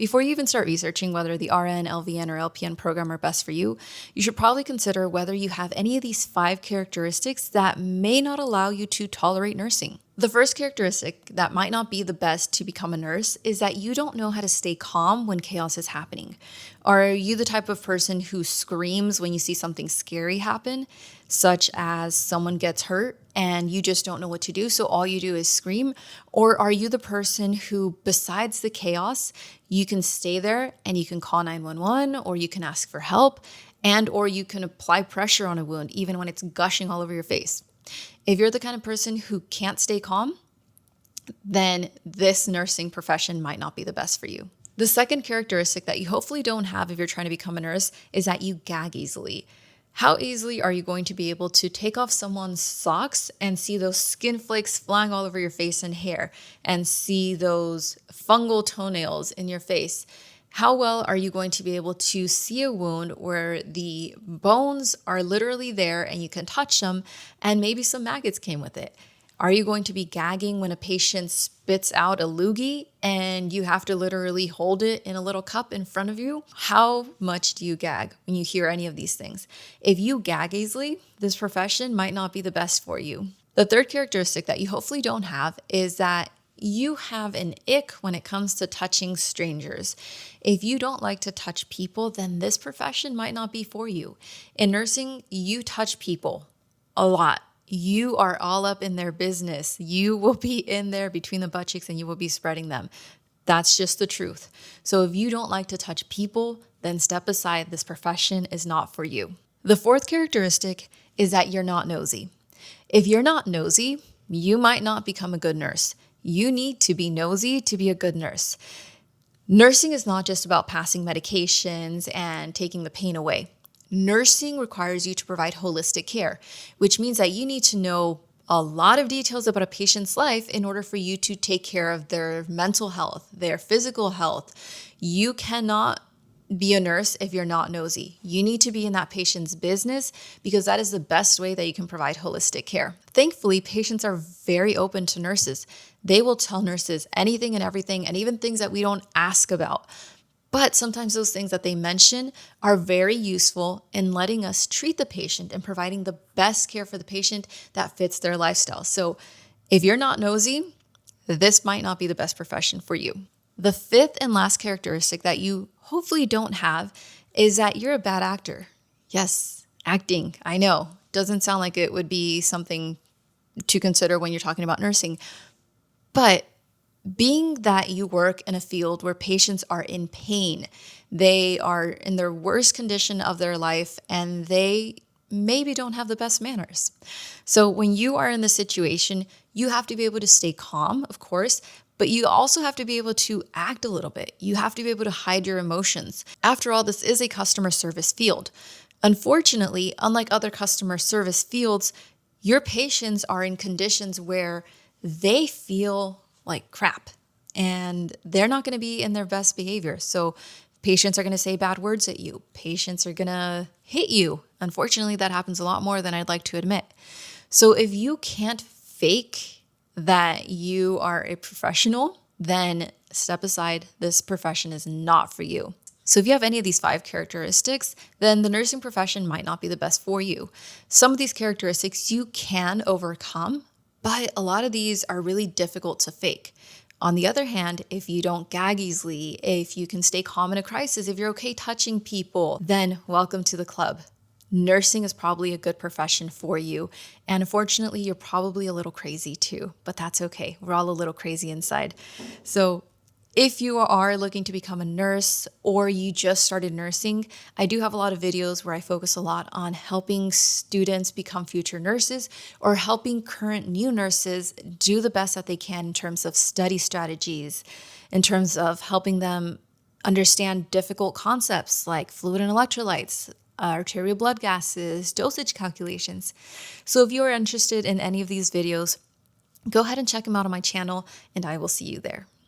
Before you even start researching whether the RN, LVN, or LPN program are best for you, you should probably consider whether you have any of these 5 characteristics that may not allow you to tolerate nursing. The first characteristic that might not be the best to become a nurse is that you don't know how to stay calm when chaos is happening. Are you the type of person who screams when you see something scary happen, such as someone gets hurt and you just don't know what to do, so all you do is scream? Or are you the person who, besides the chaos, you can stay there and you can call 911, or you can ask for help, or you can apply pressure on a wound even when it's gushing all over your face? If you're the kind of person who can't stay calm, then this nursing profession might not be the best for you. The second characteristic that you hopefully don't have if you're trying to become a nurse is that you gag easily. How easily are you going to be able to take off someone's socks and see those skin flakes flying all over your face and hair, and see those fungal toenails in your face? How well are you going to be able to see a wound where the bones are literally there and you can touch them and maybe some maggots came with it? Are you going to be gagging when a patient spits out a loogie and you have to literally hold it in a little cup in front of you? How much do you gag when you hear any of these things? If you gag easily, this profession might not be the best for you. The third characteristic that you hopefully don't have is that you have an ick when it comes to touching strangers. If you don't like to touch people, then this profession might not be for you. In nursing, you touch people a lot. You are all up in their business. You will be in there between the butt cheeks and you will be spreading them. That's just the truth. So if you don't like to touch people, then step aside. This profession is not for you. The fourth characteristic is that you're not nosy. If you're not nosy, you might not become a good nurse. You need to be nosy to be a good nurse. Nursing is not just about passing medications and taking the pain away. Nursing requires you to provide holistic care, which means that you need to know a lot of details about a patient's life in order for you to take care of their mental health, their physical health. You cannot be a nurse if you're not nosy. You need to be in that patient's business because that is the best way that you can provide holistic care. Thankfully, patients are very open to nurses. They will tell nurses anything and everything, and even things that we don't ask about. But sometimes those things that they mention are very useful in letting us treat the patient and providing the best care for the patient that fits their lifestyle. So if you're not nosy, this might not be the best profession for you. The fifth and last characteristic that you hopefully don't have is that you're a bad actor. Yes, acting, I know, doesn't sound like it would be something to consider when you're talking about nursing. But being that you work in a field where patients are in pain, they are in their worst condition of their life, and they maybe don't have the best manners. So when you are in this situation, you have to be able to stay calm, of course, but you also have to be able to act a little bit. You have to be able to hide your emotions. After all, this is a customer service field. Unfortunately, unlike other customer service fields, your patients are in conditions where they feel like crap and they're not going to be in their best behavior. So patients are going to say bad words at you. Patients are going to hit you. Unfortunately, that happens a lot more than I'd like to admit. So if you can't fake that you are a professional, then step aside. This profession is not for you. So if you have any of these 5 characteristics, then the nursing profession might not be the best for you. Some of these characteristics you can overcome, but a lot of these are really difficult to fake. On the other hand, if you don't gag easily, if you can stay calm in a crisis, if you're okay touching people, then welcome to the club. Nursing is probably a good profession for you. And unfortunately, you're probably a little crazy too, but that's okay. We're all a little crazy inside. So if you are looking to become a nurse or you just started nursing, I do have a lot of videos where I focus a lot on helping students become future nurses or helping current new nurses do the best that they can in terms of study strategies, in terms of helping them understand difficult concepts like fluid and electrolytes, arterial blood gases, dosage calculations. So if you are interested in any of these videos, go ahead and check them out on my channel, and I will see you there.